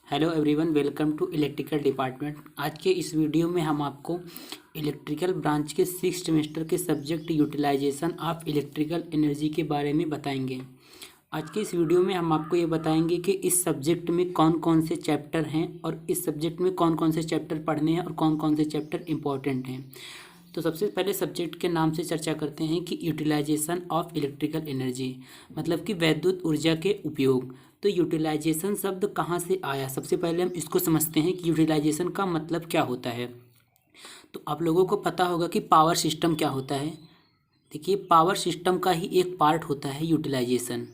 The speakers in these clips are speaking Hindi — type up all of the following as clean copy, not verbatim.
Hello everyone, welcome to electrical department. आज के इस वीडियो में हम आपको इलेक्ट्रिकल ब्रांच के 6 सेमेस्टर के subject utilization of electrical energy के बारे में बताएंगे। आज के इस वीडियो में हम आपको ये बताएंगे कि इस सब्जेक्ट में कौन कौन से चैप्टर हैं और इस सब्जेक्ट में कौन कौन से चैप्टर पढ़ने हैं और कौन कौन से चैप्टर इम्पॉर्टेंट हैं। तो सबसे पहले सब्जेक्ट के नाम से चर्चा करते हैं कि यूटिलाइजेशन ऑफ इलेक्ट्रिकल एनर्जी, मतलब कि वैद्युत ऊर्जा के उपयोग। तो यूटिलाइजेशन शब्द कहाँ से आया, सबसे पहले हम इसको समझते हैं कि यूटिलाइजेशन का मतलब क्या होता है। तो आप लोगों को पता होगा कि पावर सिस्टम क्या होता है। देखिए, पावर सिस्टम का ही एक पार्ट होता है यूटिलाइजेशन।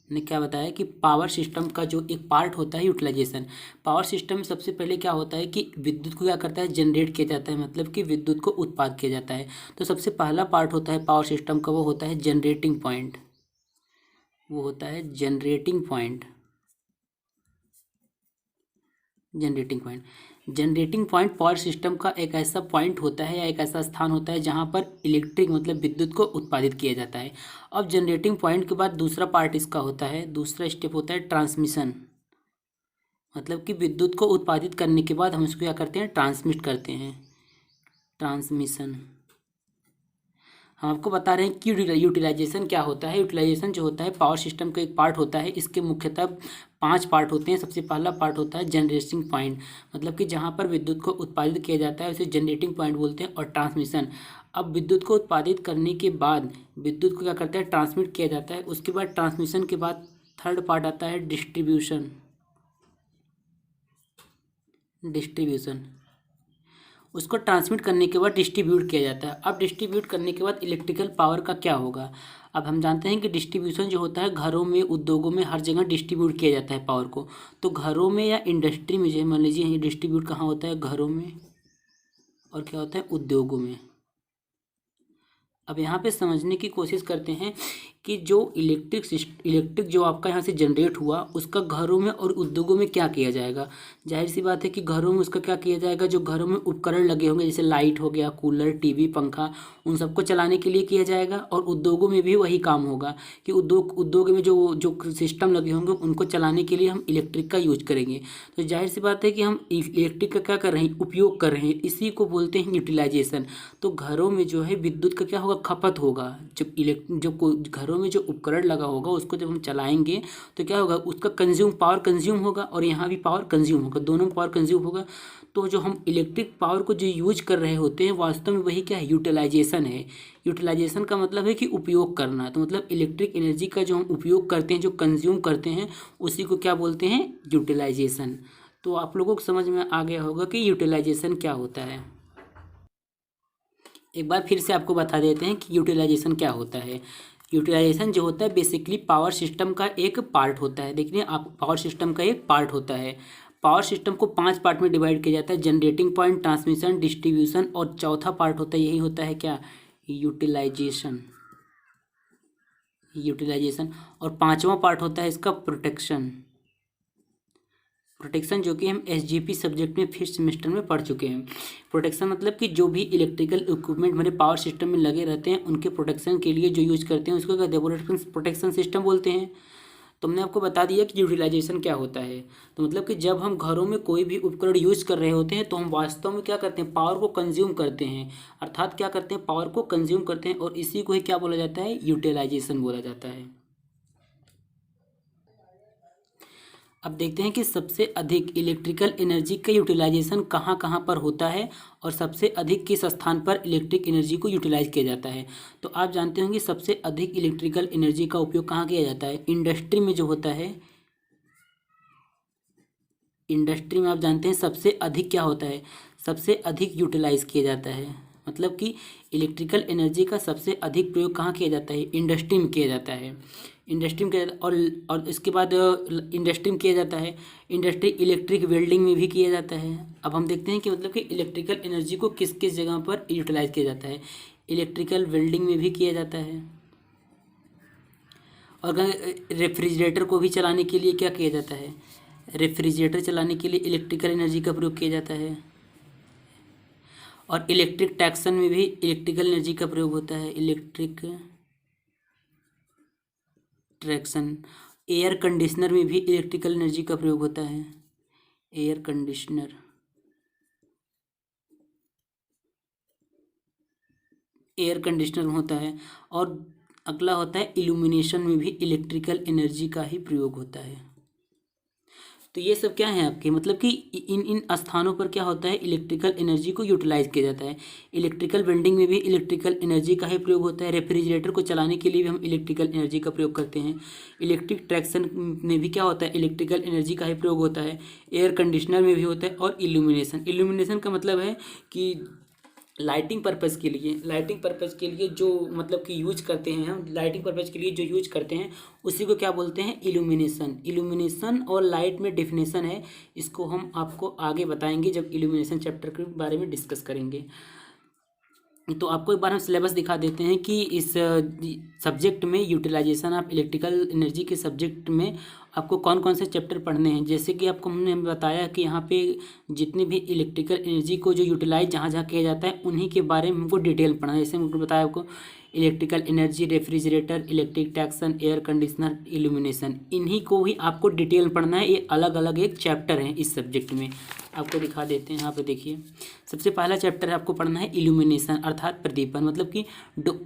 ने क्या बताया कि पावर सिस्टम का जो एक पार्ट होता है यूटिलाइजेशन। पावर सिस्टम में सबसे पहले क्या होता है कि विद्युत को क्या करता है, जनरेट किया जाता है, मतलब कि विद्युत को उत्पाद किया जाता है। तो सबसे पहला पार्ट होता है पावर सिस्टम का, वो होता है जनरेटिंग पॉइंट। वो होता है generating point. Generating point power system का एक ऐसा पॉइंट होता है या एक ऐसा स्थान होता है जहां पर इलेक्ट्रिक मतलब विद्युत को उत्पादित किया जाता है। अब जनरेटिंग पॉइंट के बाद दूसरा पार्ट इसका होता है, दूसरा स्टेप होता है ट्रांसमिशन। मतलब कि विद्युत को उत्पादित करने के बाद हम इसको क्या करते हैं, ट्रांसमिट करते हैं, ट्रांसमिशन। हम आपको बता रहे हैं कि यूटिलाइजेशन क्या होता है। यूटिलाइजेशन जो होता है पावर सिस्टम का एक पार्ट होता है। इसके मुख्यतः 5 पार्ट होते हैं। सबसे पहला पार्ट होता है जनरेटिंग पॉइंट, मतलब कि जहाँ पर विद्युत को उत्पादित किया जाता है उसे जनरेटिंग पॉइंट बोलते हैं। और ट्रांसमिशन, अब विद्युत को उत्पादित करने के बाद विद्युत को क्या करता है, ट्रांसमिट किया जाता है। उसके बाद ट्रांसमिशन के बाद थर्ड पार्ट आता है डिस्ट्रीब्यूशन। डिस्ट्रीब्यूशन उसको ट्रांसमिट करने के बाद डिस्ट्रीब्यूट किया जाता है। अब डिस्ट्रीब्यूट करने के बाद इलेक्ट्रिकल पावर का क्या होगा। अब हम जानते हैं कि डिस्ट्रीब्यूशन जो होता है घरों में, उद्योगों में, हर जगह डिस्ट्रीब्यूट किया जाता है पावर को। तो घरों में या इंडस्ट्री में, जो मान लीजिए ये डिस्ट्रीब्यूट कहाँ होता है, घरों में, और क्या होता है, उद्योगों में। अब यहाँ पे समझने की कोशिश करते हैं कि जो इलेक्ट्रिक जो आपका यहाँ से जनरेट हुआ उसका घरों में और उद्योगों में क्या किया जाएगा। जाहिर सी बात है कि घरों में उसका क्या किया जाएगा, जो घरों में उपकरण लगे होंगे जैसे लाइट हो गया, कूलर, टीवी, पंखा, उन सबको चलाने के लिए किया जाएगा। और उद्योगों में भी वही काम होगा कि उद्योग में जो जो सिस्टम लगे होंगे उनको चलाने के लिए हम इलेक्ट्रिक का यूज करेंगे। तो जाहिर सी बात है कि हम इलेक्ट्रिक का क्या कर रहे हैं, उपयोग कर रहे हैं। इसी को बोलते हैं यूटिलाइजेशन। तो घरों में जो है विद्युत का क्या होगा, खपत होगा। जब घरों में जो उपकरण लगा होगा उसको जब हम चलाएंगे तो क्या होगा, उसका पावर कंज्यूम होगा और यहाँ भी पावर कंज्यूम होगा, दोनों में पावर कंज्यूम होगा। तो जो हम इलेक्ट्रिक पावर को जो यूज कर रहे होते हैं वास्तव में वही क्या है, यूटिलाइजेशन है। यूटिलाइजेशन का मतलब है कि उपयोग करना। तो मतलब इलेक्ट्रिक एनर्जी का जो हम उपयोग करते हैं, जो कंज्यूम करते हैं, उसी को क्या बोलते हैं, यूटिलाइजेशन। तो आप लोगों को समझ में आ गया होगा कि यूटिलाइजेशन क्या होता है। एक बार फिर से आपको बता देते हैं कि यूटिलाइजेशन क्या होता है। यूटिलाइजेशन जो होता है बेसिकली पावर सिस्टम का एक पार्ट होता है। देखिए, आप पावर सिस्टम का एक पार्ट होता है। पावर सिस्टम को 5 पार्ट में डिवाइड किया जाता है, जनरेटिंग पॉइंट, ट्रांसमिशन, डिस्ट्रीब्यूशन, और चौथा पार्ट होता है, यही होता है क्या, यूटिलाइजेशन। यूटिलाइजेशन और पांचवा पार्ट होता है इसका प्रोटेक्शन। प्रोटेक्शन जो कि हम एसजीपी सब्जेक्ट में 5th सेमेस्टर में पढ़ चुके हैं। प्रोटेक्शन मतलब कि जो भी इलेक्ट्रिकल इक्विपमेंट हमारे पावर सिस्टम में लगे रहते हैं उनके प्रोटेक्शन के लिए जो यूज करते हैं उसको क्या प्रोटेक्शन सिस्टम बोलते हैं। तो हमने आपको बता दिया कि यूटिलाइजेशन क्या होता है। तो मतलब कि जब हम घरों में कोई भी उपकरण यूज कर रहे होते हैं तो हम वास्तव में क्या करते हैं, पावर को कंज्यूम करते हैं। अर्थात क्या करते हैं, पावर को कंज्यूम करते हैं, और इसी को ही क्या बोला जाता है, यूटिलाइजेशन बोला जाता है। अब देखते हैं कि सबसे अधिक इलेक्ट्रिकल एनर्जी का यूटिलाइजेशन कहाँ कहाँ पर होता है और सबसे अधिक किस स्थान पर इलेक्ट्रिक एनर्जी को यूटिलाइज किया जाता है। तो आप जानते होंगे सबसे अधिक इलेक्ट्रिकल एनर्जी का उपयोग कहाँ किया जाता है, इंडस्ट्री में जो होता है। इंडस्ट्री में आप जानते हैं सबसे अधिक क्या होता है, सबसे अधिक यूटिलाइज किया जाता है। मतलब कि इलेक्ट्रिकल एनर्जी का सबसे अधिक प्रयोग कहाँ किया जाता है, इंडस्ट्री में किया जाता है। इंडस्ट्री में किया और इसके बाद इंडस्ट्री में किया जाता है। इंडस्ट्री इलेक्ट्रिक वेल्डिंग में भी किया जाता है। अब हम देखते हैं कि मतलब कि इलेक्ट्रिकल एनर्जी को किस किस जगह पर यूटिलाइज किया जाता है। इलेक्ट्रिकल वेल्डिंग में भी किया जाता है। और रेफ्रिजरेटर को भी चलाने के लिए क्या किया जाता है, रेफ्रिजरेटर चलाने के लिए इलेक्ट्रिकल एनर्जी का प्रयोग किया जाता है। और इलेक्ट्रिक टैक्सन में भी इलेक्ट्रिकल एनर्जी का प्रयोग होता है। ट्रैक्शन। एयर कंडीशनर में भी इलेक्ट्रिकल एनर्जी का प्रयोग होता है। एयर कंडीशनर, एयर कंडीशनर में होता है। और अगला होता है इल्यूमिनेशन में भी इलेक्ट्रिकल एनर्जी का ही प्रयोग होता है। तो ये सब क्या है आपके, मतलब कि इन इन स्थानों पर क्या होता है, इलेक्ट्रिकल एनर्जी को यूटिलाइज किया जाता है। इलेक्ट्रिकल वेल्डिंग में भी इलेक्ट्रिकल एनर्जी का ही प्रयोग होता है। रेफ्रिजरेटर को चलाने के लिए भी हम इलेक्ट्रिकल एनर्जी का प्रयोग करते हैं। इलेक्ट्रिक ट्रैक्शन में भी क्या होता है, इलेक्ट्रिकल एनर्जी का ही प्रयोग होता है। एयर कंडीशनर में भी होता है। और इल्यूमिनेशन, इल्यूमिनेशन का मतलब है कि लाइटिंग पर्पज़ के लिए, लाइटिंग पर्पज़ के लिए जो मतलब कि यूज करते हैं हम, लाइटिंग पर्पज़ के लिए जो यूज करते हैं उसी को क्या बोलते हैं, इल्यूमिनेशन। इल्यूमिनेशन और लाइट में डिफिनेशन है, इसको हम आपको आगे बताएंगे जब इल्यूमिनेशन चैप्टर के बारे में डिस्कस करेंगे। तो आपको एक बार हम सिलेबस दिखा देते हैं कि इस सब्जेक्ट में यूटिलाइजेशन ऑफ इलेक्ट्रिकल एनर्जी के सब्जेक्ट में आपको कौन कौन से चैप्टर पढ़ने हैं। जैसे कि आपको हमने बताया कि यहाँ पे जितनी भी इलेक्ट्रिकल एनर्जी को जो यूटिलाइज जहाँ जहाँ किया जाता है उन्हीं के बारे में हमको डिटेल पढ़ना है। जैसे हमको बताया आपको electrical energy, refrigerator, electric traction, air conditioner, illumination, इन्हीं को ही आपको डिटेल पढ़ना है। ये अलग अलग एक चैप्टर है इस सब्जेक्ट में। आपको दिखा देते हैं, यहाँ पे देखिए सबसे पहला चैप्टर है आपको पढ़ना है इल्यूमिनेशन अर्थात प्रदीपन। मतलब कि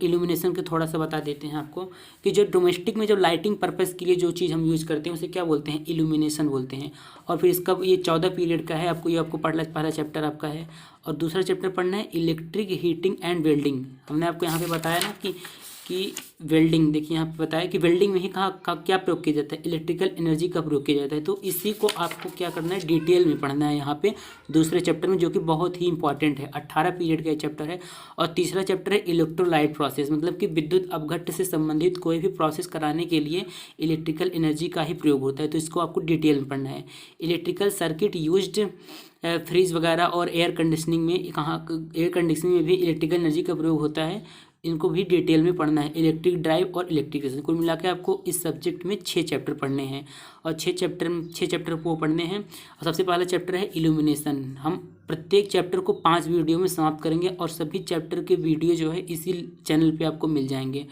इल्यूमिनेशन के थोड़ा सा बता देते हैं आपको कि जो डोमेस्टिक में जो लाइटिंग पर्पज़ के लिए जो चीज़ हम यूज़ करते हैं उसे क्या बोलते हैं, इल्यूमिनेशन बोलते हैं। और फिर इसका ये 14 पीरियड का है, आपको ये आपको पहला चैप्टर आपका है। और दूसरा चैप्टर पढ़ना है इलेक्ट्रिक हीटिंग एंड वेल्डिंग। हमने आपको यहाँ पे बताया ना कि वेल्डिंग, देखिए यहाँ पे बताया कि वेल्डिंग में ही कहाँ क्या प्रयोग किया जाता है, इलेक्ट्रिकल एनर्जी का प्रयोग किया जाता है। तो इसी को आपको क्या करना है, डिटेल में पढ़ना है यहाँ पे दूसरे चैप्टर में, जो कि बहुत ही इंपॉर्टेंट है। 18 पीरियड का चैप्टर है। और तीसरा चैप्टर है इलेक्ट्रोलाइट प्रोसेस, मतलब कि विद्युत अपघट्ट से संबंधित कोई भी प्रोसेस कराने के लिए इलेक्ट्रिकल एनर्जी का ही प्रयोग होता है। तो इसको आपको डिटेल में पढ़ना है। इलेक्ट्रिकल सर्किट यूज्ड, फ्रिज वगैरह और एयर कंडीशनिंग में एयर कंडीशनिंग में भी इलेक्ट्रिकल एनर्जी का प्रयोग होता है, इनको भी डिटेल में पढ़ना है। इलेक्ट्रिक ड्राइव और इलेक्ट्रिकेशन, कुल मिला के आपको इस सब्जेक्ट में 6 चैप्टर पढ़ने हैं। और 6 चैप्टर को पढ़ने हैं। और सबसे पहला चैप्टर है इल्यूमिनेशन। हम प्रत्येक चैप्टर को 5 वीडियो में समाप्त करेंगे और सभी चैप्टर के वीडियो जो है इसी चैनल पे आपको मिल जाएंगे।